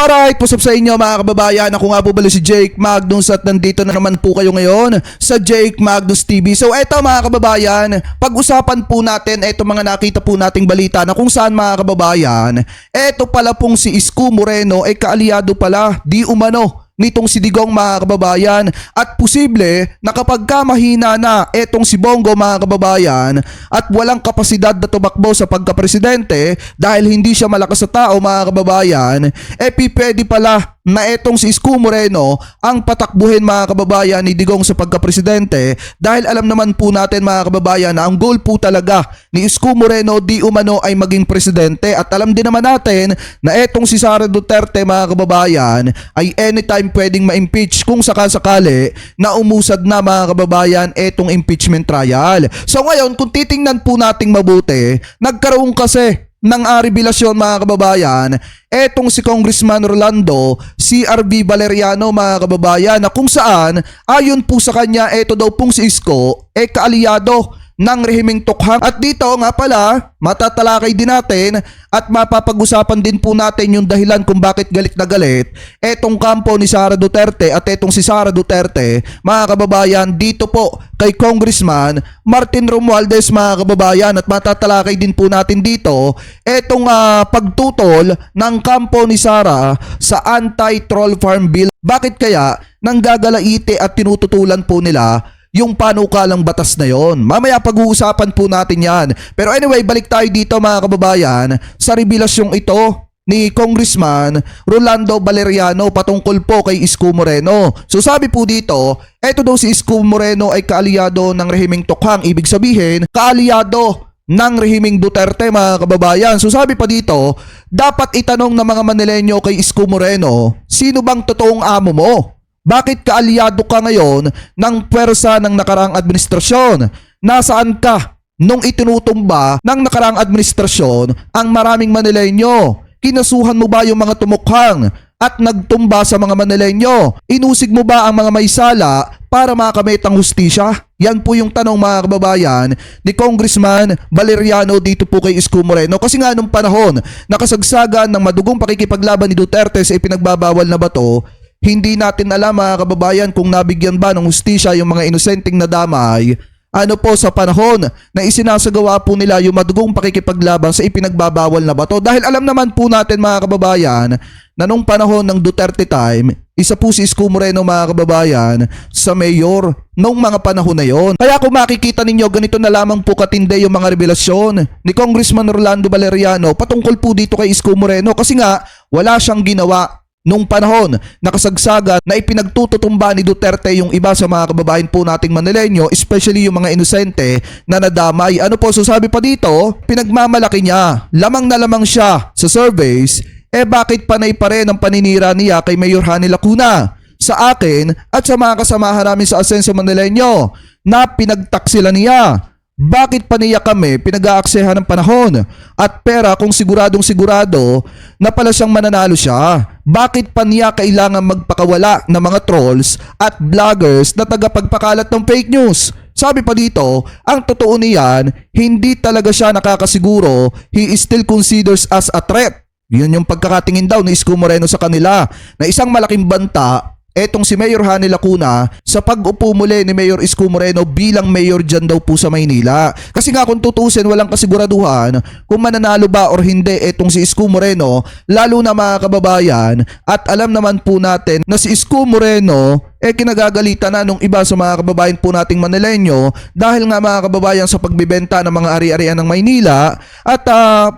Alright, what's up sa inyo mga kababayan? Ako nga po pala si Jake Magnus at nandito na naman po kayo ngayon sa Jake Magnus TV. So eto mga kababayan, pag-usapan po natin eto mga nakita po nating balita na kung saan mga kababayan, eto pala pong si Isko Moreno ay kaalyado pala di umano nitong si Digong mga kababayan, at posible na kapag ka mahina na etong si Bongo mga kababayan at walang kapasidad na tumakbo sa pagkapresidente dahil hindi siya malakas sa tao mga kababayan, pwede pala na etong si Isko Moreno ang patakbuhin mga kababayan ni Digong sa pagkapresidente, dahil alam naman po natin mga kababayan na ang goal po talaga ni Isko Moreno di umano ay maging presidente, at alam din naman natin na etong si Sara Duterte mga kababayan ay anytime pwedeng ma-impeach kung sakasakali na umusad na mga kababayan etong impeachment trial. So ngayon kung titingnan po nating mabuti, nagkaroon kasi ng revelasyon mga kababayan etong si Congressman Rolando CRV Valeriano mga kababayan, na kung saan ayon po sa kanya eto daw pong si Isko kaalyado ng rehimeng tukhang. At dito nga pala matatalakay din natin at mapapag-usapan din po natin yung dahilan kung bakit galit na galit etong kampo ni Sara Duterte at etong si Sara Duterte mga kababayan dito po kay Congressman Martin Romualdez mga kababayan, at matatalakay din po natin dito etong pagtutol ng kampo ni Sara sa anti-troll farm bill. Bakit kaya nanggagalaite at tinututulan po nila yung panukalang batas na yon? Mamaya pag-uusapan po natin yan. Pero anyway, balik tayo dito mga kababayan sa revelasyong ito ni Congressman Rolando Valeriano patungkol po kay Isko Moreno. So sabi po dito, eto daw si Isko Moreno ay kaalyado ng rehimeng tukhang, ibig sabihin kaalyado ng rehimeng Duterte mga kababayan. So sabi pa dito, dapat itanong ng mga Manileño kay Isko Moreno, sino bang totoong amo mo? Bakit kaalyado ka ngayon ng pwersa ng nakaraang administrasyon? Nasaan ka nung itinutumba ng nakaraang administrasyon ang maraming Manileño? Kinasuhan mo ba yung mga tumukhang at nagtumba sa mga Manileño? Inusig mo ba ang mga may sala para makamit ang hustisya? Yan po yung tanong mga kababayan ni Congressman Valeriano dito po kay Isko Moreno. Kasi nga nung panahon nakasagsagan ng madugong pakikipaglaban ni Duterte sa ipinagbabawal na bato, hindi natin alam mga kababayan kung nabigyan ba ng hustisya yung mga inosenteng nadamay po sa panahon na isinasagawa po nila yung madugong pakikipaglaban sa ipinagbabawal na bato. Dahil alam naman po natin mga kababayan na nung panahon ng Duterte time, isa po si Isko Moreno mga kababayan sa mayor nung mga panahon na yon. Kaya kung makikita ninyo, ganito na lamang po katindi yung mga revelasyon ni Congressman Rolando Valeriano patungkol po dito kay Isko Moreno, kasi nga wala siyang ginawa nung panahon nakasagsagan na ipinagtututumba ni Duterte yung iba sa mga kababayan po nating Manileño, especially yung mga inosente na nadamay. So sabi pa dito, pinagmamalaki niya, lamang na lamang siya sa surveys, bakit panay pa rin ang paninira niya kay Mayor Hani Lacuna, sa akin at sa mga kasamahan namin sa Asenso Manileño na pinagtaksila niya? Bakit pa niya kami pinag-aaksehan ng panahon at pera kung siguradong sigurado na pala siyang mananalo siya? Bakit pa niya kailangan magpakawala ng mga trolls at vloggers na tagapagpakalat ng fake news? Sabi pa dito, ang totoo niyan, hindi talaga siya nakakasiguro, he still considers as a threat. Yun yung pagkakatingin daw ni Isko Moreno sa kanila na isang malaking banta etong si Mayor Hani Lacuna sa pag-upo muli ni Mayor Isko Moreno bilang mayor dyan daw po sa Maynila. Kasi nga kung tutusin, walang kasiguraduhan kung mananalo ba or hindi etong si Isko Moreno, lalo na mga kababayan, at alam naman po natin na si Isko Moreno kinagagalitan na nung iba sa mga kababayan po nating Manileño dahil nga mga kababayan sa pagbibenta ng mga ari-arian ng Maynila at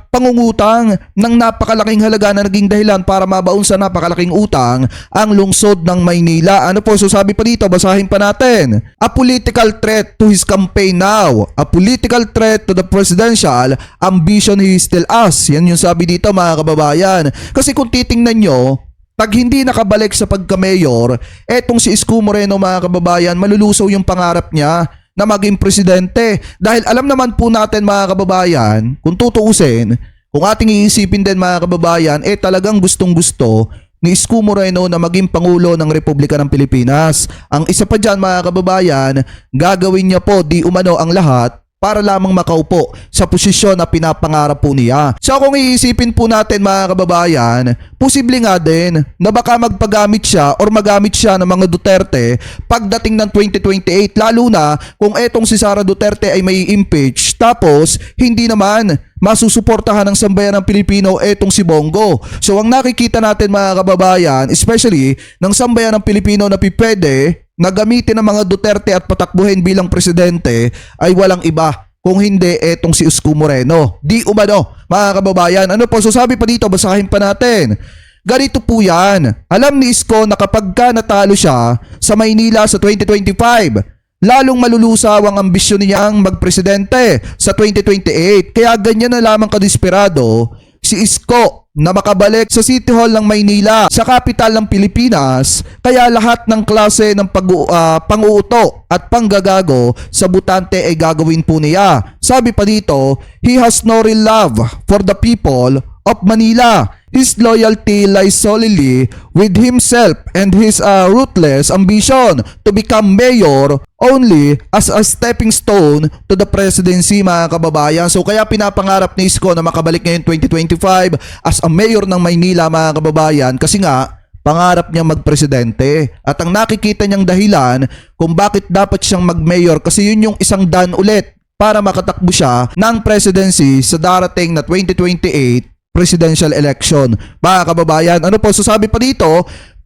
pangungutang ng napakalaking halaga na naging dahilan para mabaon sa napakalaking utang ang lungsod ng Maynila. So sabi pa dito, basahin pa natin. A political threat to his campaign now. A political threat to the presidential ambition he still has. Yan yung sabi dito mga kababayan. Kasi kung titingnan nyo, pag hindi nakabalik sa pagka-mayor, etong si Isko Moreno mga kababayan, malulusaw yung pangarap niya na maging presidente. Dahil alam naman po natin mga kababayan, kung tutuusin, kung ating iisipin din mga kababayan, talagang gustong gusto ni Isko Moreno na maging Pangulo ng Republika ng Pilipinas. Ang isa pa dyan mga kababayan, gagawin niya po di umano ang lahat para lamang makaupo sa posisyon na pinapangarap po niya. So kung iisipin po natin mga kababayan, posible nga din na baka magpagamit siya or magamit siya ng mga Duterte pagdating ng 2028, lalo na kung etong si Sara Duterte ay may impeach tapos hindi naman masusuportahan ng sambayan ng Pilipino etong si Bongo. So ang nakikita natin mga kababayan, especially ng sambayan ng Pilipino na pipwede na gamitin ng mga Duterte at patakbuhin bilang presidente ay walang iba kung hindi etong si Isko Moreno. Di umano mga kababayan. Ano po? So sabi pa dito, basahin pa natin. Ganito po yan. Alam ni Isko na kapag ka natalo siya sa Maynila sa 2025, lalong malulusaw ang ambisyon niyang magpresidente sa 2028. Kaya ganyan na lamang kadesperado si Isko na makabalik sa City Hall ng Maynila, sa kapital ng Pilipinas, kaya lahat ng klase ng pang-uuto at panggagago sa butante ay gagawin po niya. Sabi pa dito, he has no real love for the people of Manila. His loyalty lies solely with himself and his ruthless ambition to become mayor only as a stepping stone to the presidency mga kababayan. So kaya pinapangarap ni Isko na makabalik ngayon 2025 as a mayor ng Maynila mga kababayan kasi nga pangarap niyang magpresidente. At ang nakikita niyang dahilan kung bakit dapat siyang mag-mayor kasi yun yung isang daan ulit para makatakbo siya ng presidency sa darating na 2028 presidential election. Mga kababayan, ano po, so sabi pa dito,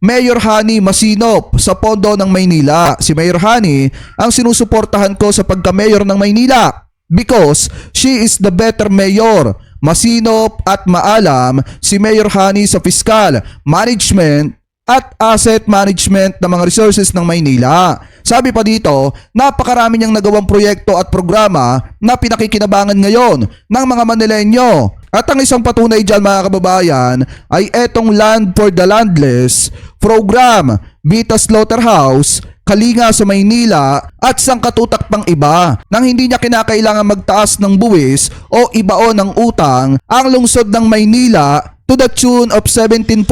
Mayor Hani Masinop sa pondo ng Maynila. Si Mayor Hani ang sinusuportahan ko sa pagka-mayor ng Maynila because she is the better mayor. Masinop at maalam si Mayor Hani sa fiscal, management at asset management ng mga resources ng Maynila. Sabi pa dito, napakarami niyang nagawang proyekto at programa na pinakikinabangan ngayon ng mga Manileño. At ang isang patunay dyan mga kababayan ay etong Land for the Landless program, Vita Slaughterhouse, Kalinga sa Maynila at sangkatutak pang iba nang hindi niya kinakailangan magtaas ng buwis o ibaon ng utang ang lungsod ng Maynila to the tune of 17.8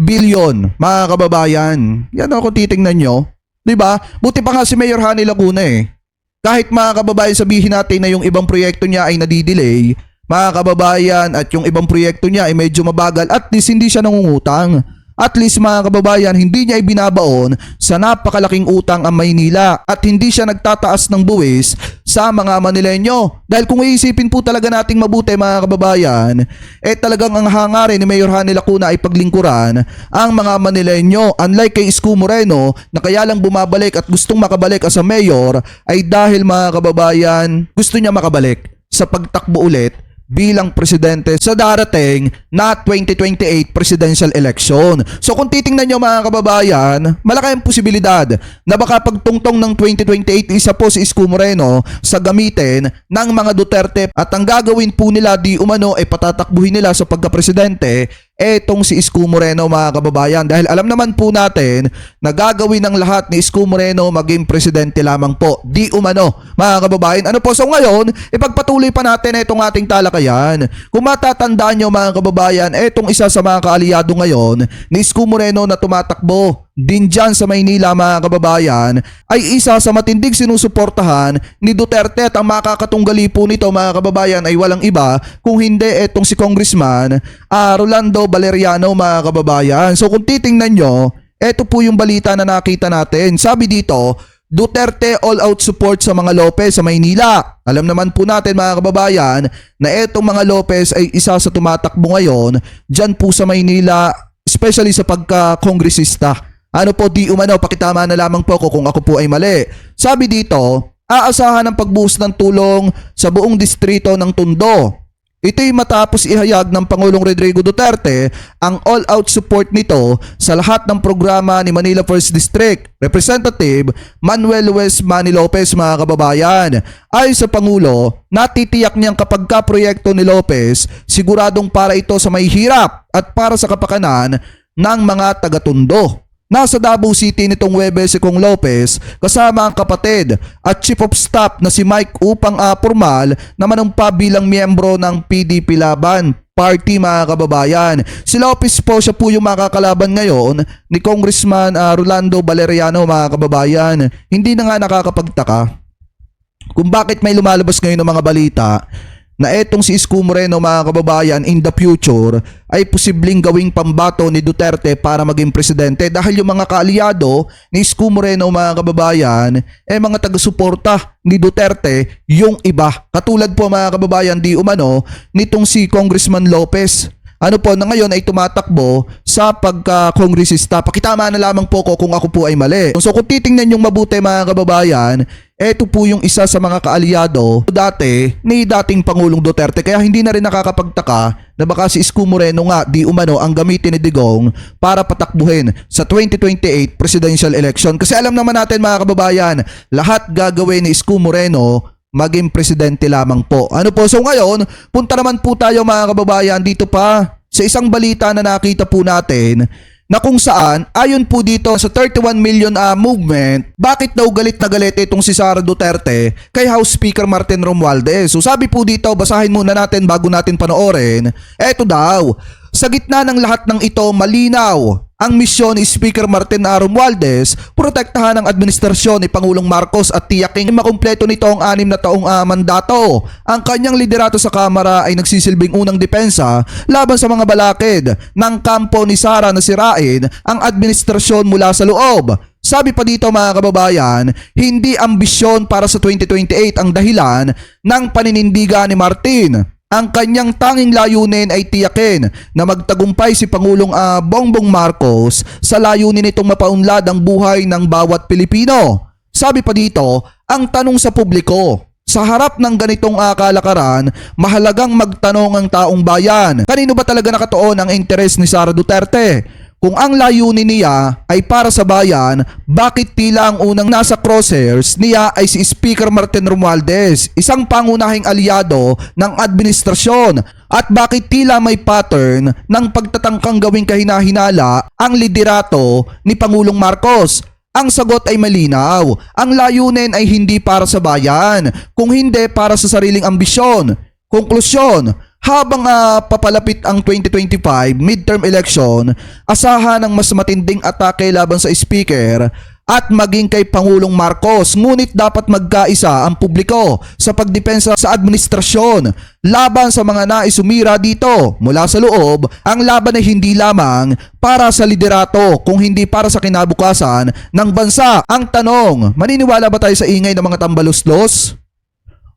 billion mga kababayan. Yan ako titingnan nyo. Diba? Buti pa nga si Mayor Hani Lacuna eh. Kahit mga kababayan sabihin natin na yung ibang proyekto niya ay nadidelay, mga kababayan, at yung ibang proyekto niya ay medyo mabagal, at least hindi siya nangungutang. At least mga kababayan, hindi niya ibinabaon sa napakalaking utang ang Maynila at hindi siya nagtataas ng buwis sa mga Manileño. Dahil kung iisipin po talaga nating mabuti mga kababayan, talagang ang hangarin ni Mayor Hani Lacuna ay paglingkuran ang mga Manileño. Unlike kay Isko Moreno na kaya lang bumabalik at gustong makabalik as a mayor ay dahil mga kababayan, gusto niya makabalik sa pagtakbo ulit bilang presidente sa darating na 2028 presidential election. So kung titingnan nyo mga kababayan, malaki ang posibilidad na baka pagtungtong ng 2028 isa po si Isko Moreno sa gamitin ng mga Duterte at ang gagawin po nila di umano ay patatakbuhin nila sa pagka-presidente etong si Isko Moreno mga kababayan, dahil alam naman po natin na gagawin ng lahat ni Isko Moreno maging presidente lamang po di umano mga kababayan. Ano po, so ngayon ipagpatuloy pa natin itong ating talakayan. Kung matatandaan nyo mga kababayan, etong isa sa mga kaalyado ngayon ni Isko Moreno na tumatakbo din dyan sa Maynila mga kababayan ay isa sa matindig sinusuportahan ni Duterte, at ang makakatunggali po nito mga kababayan ay walang iba kung hindi etong si Congressman Rolando Valeriano mga kababayan. So kung titingnan nyo, eto po yung balita na nakita natin. Sabi dito, Duterte all-out support sa mga Lopez sa Maynila. Alam naman po natin mga kababayan na etong mga Lopez ay isa sa tumatakbo ngayon dyan po sa Maynila, especially sa pagka-kongresista. Ano po, di umano, pakitama na lamang po ako kung ako po ay mali. Sabi dito, aasahan ng pagbuhos ng tulong sa buong distrito ng Tondo. Ito'y matapos ihayag ng Pangulong Rodrigo Duterte ang all-out support nito sa lahat ng programa ni Manila 1st District Representative Manuel Wes Manny Lopez mga kababayan. Ayon sa Pangulo, natitiyak niyang kapag ka-proyekto ni Lopez, siguradong para ito sa may hirap at para sa kapakanan ng mga taga-Tondo. Nasa Davao City nitong Huwebes si Kong Lopez kasama ang kapatid at chief of staff na si Mike upang formal na manumpa bilang miyembro ng PDP Laban Party mga kababayan. Si Lopez po, siya po yung makakalaban ngayon ni Congressman Rolando Valeriano mga kababayan. Hindi na nga nakakapagtaka kung bakit may lumalabas ngayon ng mga balita na etong si Isko Moreno mga kababayan in the future ay posibleng gawing pambato ni Duterte para maging presidente dahil yung mga kaalyado ni Isko Moreno mga kababayan mga taga-suporta ni Duterte yung iba. Katulad po mga kababayan di umano nitong si Congressman Lopez. Ano po na ngayon ay tumatakbo sa pagka-kongresista. Pakitama na lamang po ko kung ako po ay mali. So kung titingnan yung mabuti mga kababayan, ito po yung isa sa mga kaalyado dati ni dating Pangulong Duterte. Kaya hindi na rin nakakapagtaka na baka si Isko Moreno nga di umano ang gamitin ni Digong para patakbuhin sa 2028 presidential election. Kasi alam naman natin mga kababayan, lahat gagawin ni Isko Moreno maging presidente lamang po. Ano po? So ngayon, punta naman po tayo mga kababayan dito pa sa isang balita na nakita po natin na kung saan, ayon po dito sa 31 million movement, bakit daw galit na galit itong si Sara Duterte kay House Speaker Martin Romualdez. So sabi po dito, basahin muna natin bago natin panoorin. Eto daw, sa gitna ng lahat ng ito, malinaw ang misyon ni Speaker Martin Romualdez, protektahan ang administrasyon ni Pangulong Marcos at tiyaking makumpleto nito ang 6 na taong mandato. Ang kanyang liderato sa Kamara ay nagsisilbing unang depensa laban sa mga balakid ng kampo ni Sara na sirain ang administrasyon mula sa loob. Sabi pa dito mga kababayan, hindi ambisyon para sa 2028 ang dahilan ng paninindigan ni Martin. Ang kanyang tanging layunin ay tiyakin na magtagumpay si Pangulong Bongbong Marcos sa layunin nitong mapaunlad ang buhay ng bawat Pilipino. Sabi pa dito, ang tanong sa publiko, sa harap ng ganitong kalakaran, mahalagang magtanong ang taong bayan. Kanino ba talaga nakatuon ang interes ni Sara Duterte? Kung ang layunin niya ay para sa bayan, bakit tila ang unang nasa crosshairs niya ay si Speaker Martin Romualdez, isang pangunahing aliado ng administrasyon? At bakit tila may pattern ng pagtatangkang gawing kahinahinala ang liderato ni Pangulong Marcos? Ang sagot ay malinaw. Ang layunin ay hindi para sa bayan, kung hindi para sa sariling ambisyon. Konklusyon, habang papalapit ang 2025 midterm election, asahan ng mas matinding atake laban sa speaker at maging kay Pangulong Marcos. Ngunit dapat magkaisa ang publiko sa pagdepensa sa administrasyon laban sa mga nais sumira dito mula sa loob. Ang laban ay hindi lamang para sa liderato kung hindi para sa kinabukasan ng bansa. Ang tanong, maniniwala ba tayo sa ingay ng mga tambaluslos?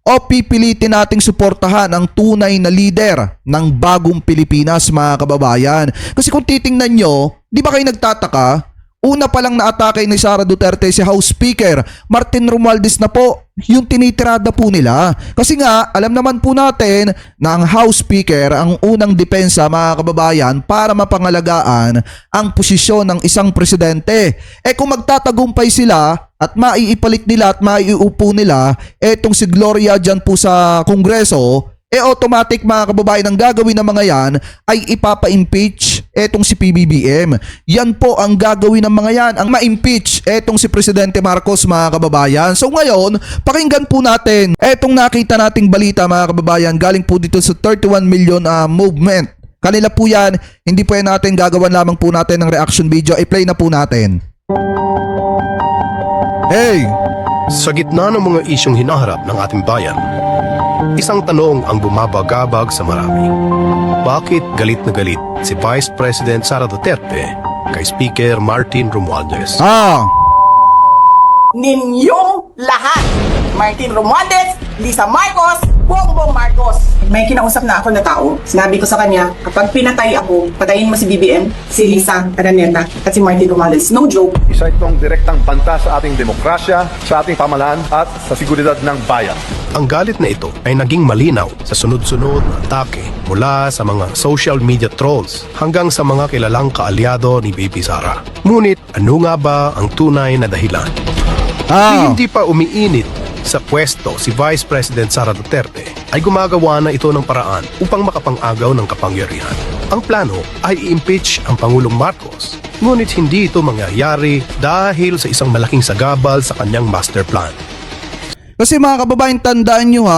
O pipilitin nating suportahan ang tunay na lider ng bagong Pilipinas mga kababayan? Kasi kung titingnan nyo, di ba kayo nagtataka? Una pa lang naatake ni Sara Duterte si House Speaker Martin Romualdez na po yung tinitirada po nila. Kasi nga, alam naman po natin na ang House Speaker ang unang depensa mga kababayan para mapangalagaan ang posisyon ng isang presidente. Kung magtatagumpay sila at maiipalit nila at maiuupo nila etong si Gloria dyan po sa Kongreso, automatic mga kababayan ang gagawin ng mga yan ay ipapa-impeach etong si PBBM. Yan po ang gagawin ng mga yan, ang ma-impeach etong si Presidente Marcos mga kababayan. So ngayon, pakinggan po natin etong nakita nating balita mga kababayan galing po dito sa 31 million movement. Kanila po yan, hindi po yan natin gagawan lamang po natin ng reaction video. I-play na po natin. Hey! Sa gitna ng mga isyong hinaharap ng ating bayan, isang tanong ang bumabagabag sa marami. Bakit galit na galit si Vice President Sara Duterte kay Speaker Martin Romualdez? Ninyong lahat, Martin Romualdez, Lisa Marcos, Bongbong Marcos. May kinausap na ako na tao. Sinabi ko sa kanya, kapag pinatay ako, patayin mo si BBM, si Lisa Araneta, at si Martin Romualdez. No joke. Isa itong direktang banta sa ating demokrasya, sa ating pamahalaan at sa seguridad ng bayan. Ang galit na ito ay naging malinaw sa sunod-sunod na atake mula sa mga social media trolls hanggang sa mga kilalang kaalyado ni Baby Sara. Ngunit ano nga ba ang tunay na dahilan? Hindi pa umiinit sa pwesto si Vice President Sara Duterte ay gumagawa na ito ng paraan upang makapang-agaw ng kapangyarihan. Ang plano ay i-impeach ang Pangulong Marcos. Ngunit hindi ito mangyayari dahil sa isang malaking sagabal sa kanyang master plan. Kasi mga kababayan, tandaan nyo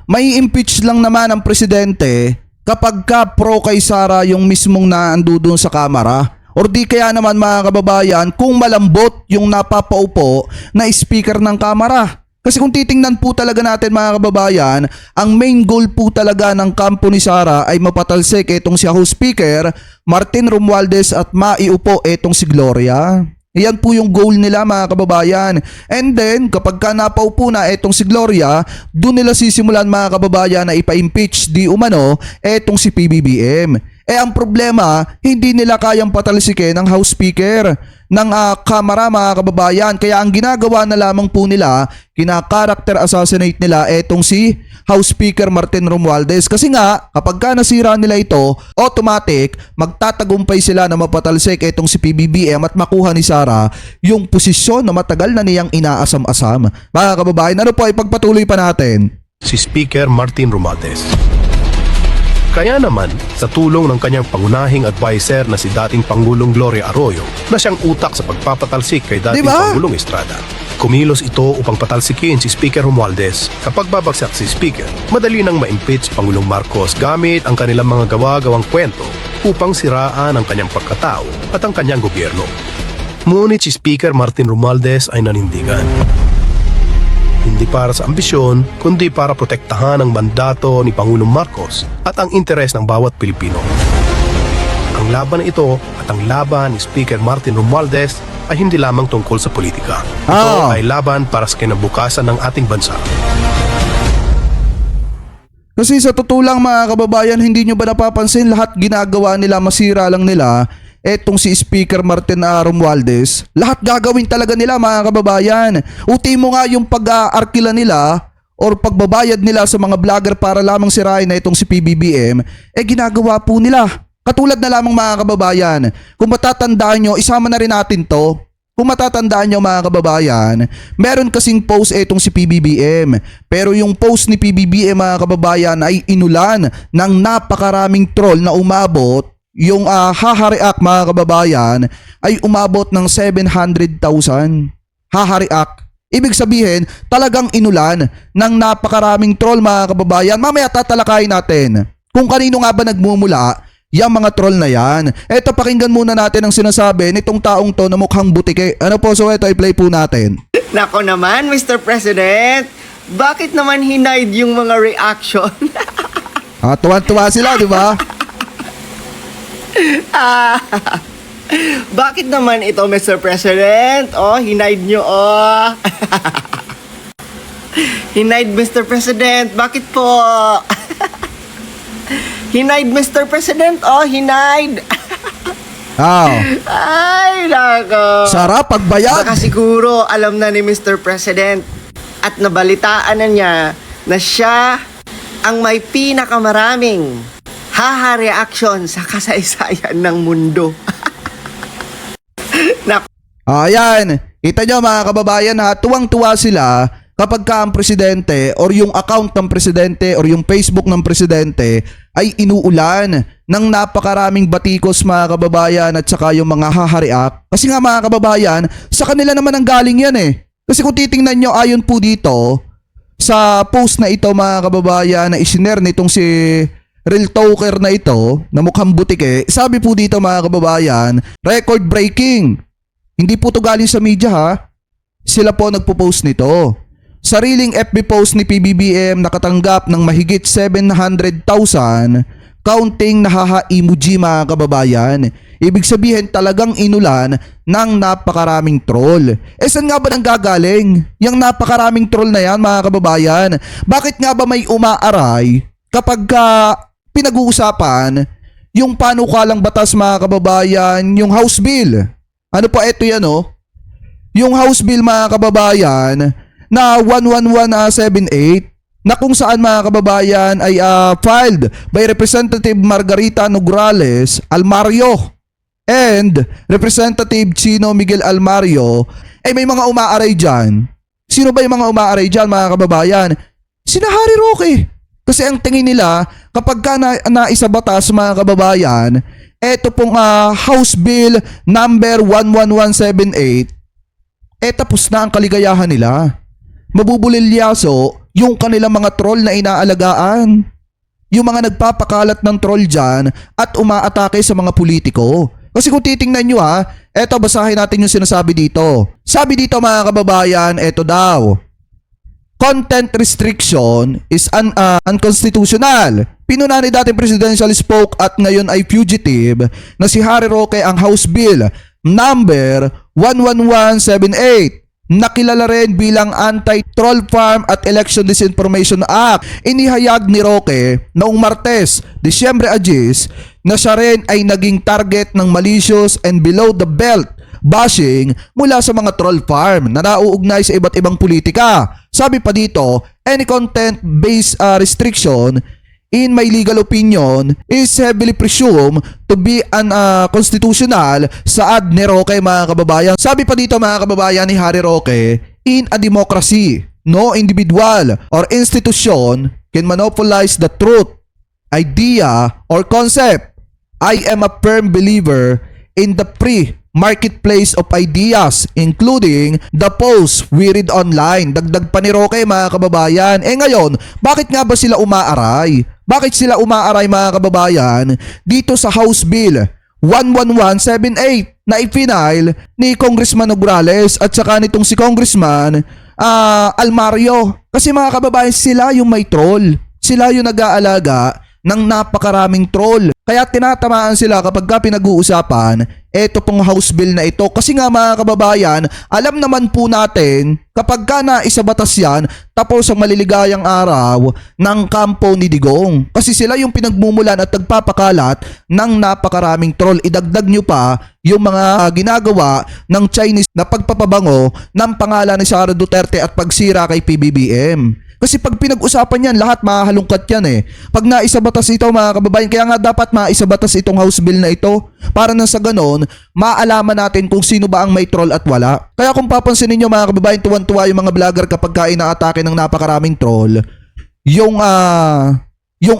may impeach lang naman ang presidente kapag ka pro kay Sara yung mismong naandoon sa Kamara. Or di kaya naman mga kababayan kung malambot yung napapaupo na speaker ng Kamara. Kasi kung titingnan po talaga natin mga kababayan, ang main goal po talaga ng kampo ni Sara ay mapatalsik itong si House Speaker Martin Romualdez at maiupo itong si Gloria. Iyan po yung goal nila mga kababayan. And then kapag ka napaupo na itong si Gloria, doon nila sisimulan mga kababayan na ipa-impeach di umano itong si PBBM. Ang problema, hindi nila kayang patalsikin ng House Speaker ng Kamara mga kababayan. Kaya ang ginagawa na lamang po nila, kina-character assassinate nila etong si House Speaker Martin Romualdez. Kasi nga, kapag ka nasira nila ito, automatic, magtatagumpay sila na mapatalsik etong si PBBM at makuha ni Sara yung posisyon na matagal na niyang inaasam-asam. Mga kababayan, ano po, ipagpatuloy pa natin. Si Speaker Martin Romualdez. Kaya naman, sa tulong ng kanyang pangunahing adviser na si dating Pangulong Gloria Arroyo na siyang utak sa pagpapatalsik kay dating Diba? Pangulong Estrada, kumilos ito upang patalsikin si Speaker Romualdez. Kapag babagsak si Speaker, madali nang ma-impeach si Pangulong Marcos gamit ang kanilang mga gawa-gawang kwento upang siraan ang kanyang pagkatao at ang kanyang gobyerno. Ngunit si Speaker Martin Romualdez ay nanindigan. Hindi para sa ambisyon, kundi para protektahan ang mandato ni Pangulong Marcos at ang interes ng bawat Pilipino. Ang laban na ito at ang laban ni Speaker Martin Romualdez ay hindi lamang tungkol sa politika. Ito ay laban para sa kinabukasan ng ating bansa. Kasi sa totoo lang mga kababayan, hindi nyo ba napapansin lahat ginagawa nila, masira lang nila etong si Speaker Martin Romualdez? Lahat gagawin talaga nila mga kababayan. Uti mo nga yung pag-aarkila nila or pagbabayad nila sa mga vlogger para lamang sirain na itong si PBBM, ginagawa po nila. Katulad na lamang mga kababayan, kung matatandaan nyo, isama na rin natin to. Kung matatandaan nyo mga kababayan, meron kasing post etong si PBBM. Pero yung post ni PBBM mga kababayan ay inulan ng napakaraming troll na umabot. Yung haha-react mga kababayan ay umabot ng 700,000. Haha-react. Ibig sabihin, talagang inulan ng napakaraming troll mga kababayan. Mamaya tatalakayin natin kung kanino nga ba nagmumula yung mga troll na yan. Eto, pakinggan muna natin ang sinasabi nitong taong to na mukhang butike. Ano po, so eto, i-play po natin. Nako naman, Mr. President, bakit naman hinide yung mga reaction? Tuwan-tuwa sila, di ba? Bakit naman ito, Mr. President? Hinide nyo, Hinide, Mr. President. Bakit po? Hinide, Mr. President. Hinide. Ay, nako. Sarap, pagbayad. Baka siguro alam na ni Mr. President at nabalitaan na niya na siya ang may pinakamaraming haha-reaction sa kasaysayan ng mundo. Ayan, kita nyo mga kababayan ha, tuwang-tuwa sila kapag ka ang presidente or yung account ng presidente or yung Facebook ng presidente ay inuulan ng napakaraming batikos mga kababayan at saka yung mga haha-react. Kasi nga mga kababayan, sa kanila naman ang galing yan eh. Kasi kung titingnan nyo ayon po dito sa post na ito mga kababayan na isinare nitong si Real Talker na ito na mukhang butike, sabi po dito mga kababayan, record breaking. Hindi po to galing sa media ha. Sila po nagpo-post nito. Sariling FB post ni PBBM nakatanggap ng mahigit 700,000 counting na haha-emoji mga kababayan. Ibig sabihin talagang inulan ng napakaraming troll. Saan nga ba nang gagaling? Yung napakaraming troll na yan mga kababayan. Bakit nga ba may umaaray kapag pinag-uusapan yung panukalang batas mga kababayan, yung House Bill? Ano pa ito yan Yung House Bill mga kababayan na 11178 na kung saan mga kababayan ay filed by Representative Margarita Nograles Almario and Representative Chino Miguel Almario. May mga umaaray dyan. Sino ba yung mga umaaray dyan mga kababayan? Sina Harry Roque. Kasi ang tingin nila kapag ka naisa batas mga kababayan, eto pong House Bill number 11178, tapos na ang kaligayahan nila. Mabubulilyaso yung kanilang mga troll na inaalagaan. Yung mga nagpapakalat ng troll dyan at umaatake sa mga politiko. Kasi kung titingnan nyo eto basahin natin yung sinasabi dito. Sabi dito mga kababayan, eto daw. content restriction is unconstitutional. Pinuna ni dating presidential spoke at ngayon ay fugitive na si Harry Roque ang House Bill number 11178 na kilala rin bilang Anti-Troll Farm at Election Disinformation Act. Inihayag ni Roque noong Martes, Disyembre 10 na siya rin ay naging target ng malicious and below the belt bashing mula sa mga troll farm na nauugnay sa iba't ibang politika. Sabi pa dito, any content-based restriction in my legal opinion is heavily presumed to be unconstitutional sa ad ni Roque, mga kababayan. Sabi pa dito, mga kababayan, ni Harry Roque, in a democracy, no individual or institution can monopolize the truth, idea, or concept. I am a firm believer in the free marketplace of ideas, including the posts we read online. Dagdag pa ni Roque, mga kababayan. Ngayon, bakit nga ba sila umaaray? Bakit sila umaaray, mga kababayan, dito sa House Bill 11178 na ipinail ni Congressman Nograles at saka nitong si Congressman Almario? Kasi, mga kababayan, sila yung may troll. Sila yung nag-aalaga ng napakaraming troll. Kaya tinatamaan sila kapag ka pinag-uusapan eto pong House Bill na ito. Kasi nga, mga kababayan, alam naman po natin kapag ka naisabatas yan, tapos ang maliligayang araw ng kampo ni Digong. Kasi sila yung pinagmumulan at nagpapakalat ng napakaraming troll. Idagdag nyo pa yung mga ginagawa ng Chinese na pagpapabango ng pangalan ni Sara Duterte at pagsira kay PBBM. Kasi pag pinag-usapan yan, lahat mahalungkat yan eh. Pag naisabatas ito, mga kababayan, kaya nga dapat maisabatas itong House Bill na ito para na sa ganon, maalaman natin kung sino ba ang may troll at wala. Kaya kung papansinin nyo, mga kababayan, tuwan-tuwa yung mga vlogger kapag inaatake ng napakaraming troll, yung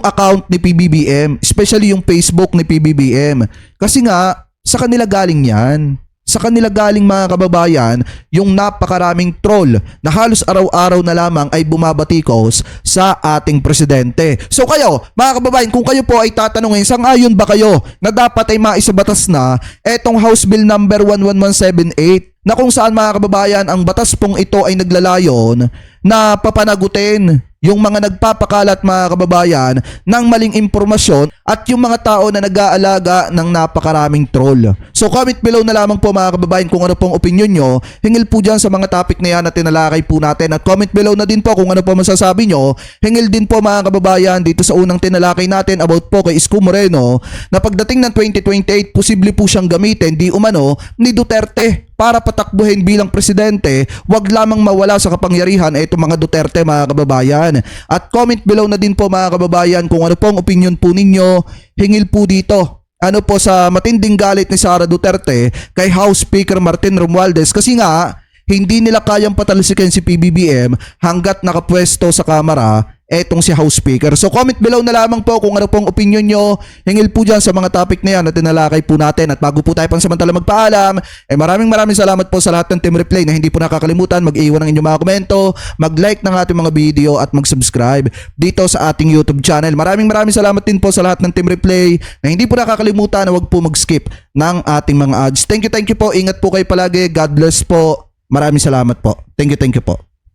account ni PBBM, especially yung Facebook ni PBBM. Kasi nga, sa kanila galing yan. Sa kanila galing, mga kababayan, yung napakaraming troll na halos araw-araw na lamang ay bumabatikos sa ating presidente. So kayo, mga kababayan, kung kayo po ay tatanungin, sang-ayon ba kayo na dapat ay maisabatas na etong House Bill number 11178 na kung saan, mga kababayan, ang batas pong ito ay naglalayon na papanagutin yung mga nagpapakalat, mga kababayan, ng maling impormasyon at yung mga tao na nag-aalaga ng napakaraming troll. So comment below na lamang po, mga kababayan, kung ano pong opinion nyo. Hingil po dyan sa mga topic na yan na tinalakay po natin. At comment below na din po kung ano po masasabi nyo. Hingil din po, mga kababayan, dito sa unang tinalakay natin about po kay Isko Moreno na pagdating ng 2028, posible po siyang gamitin di umano ni Duterte para patakbuhin bilang presidente. Wag lamang mawala sa kapangyarihan itong mga Duterte, mga kababayan. At comment below na din po, mga kababayan, kung ano pong opinion po ninyo. Hingil po dito ano po sa matinding galit ni Sara Duterte kay House Speaker Martin Romualdez, kasi nga hindi nila kayang patalsikin si PBBM hanggat nakapwesto sa Kamara etong si House Speaker. So comment below na lamang po kung ano pong opinion nyo. Hingil po dyan sa mga topic na yan na tinalakay po natin. At bago po tayo pansamantala magpaalam, maraming salamat po sa lahat ng Team Replay na hindi po nakakalimutan mag-iwan ng inyong mga komento, mag-like ng ating mga video at mag-subscribe dito sa ating YouTube channel. Maraming salamat din po sa lahat ng Team Replay na hindi po nakakalimutan na wag po mag-skip ng ating mga ads. Thank you po. Ingat po kayo palagi. God bless po. Maraming salamat po. Thank you po.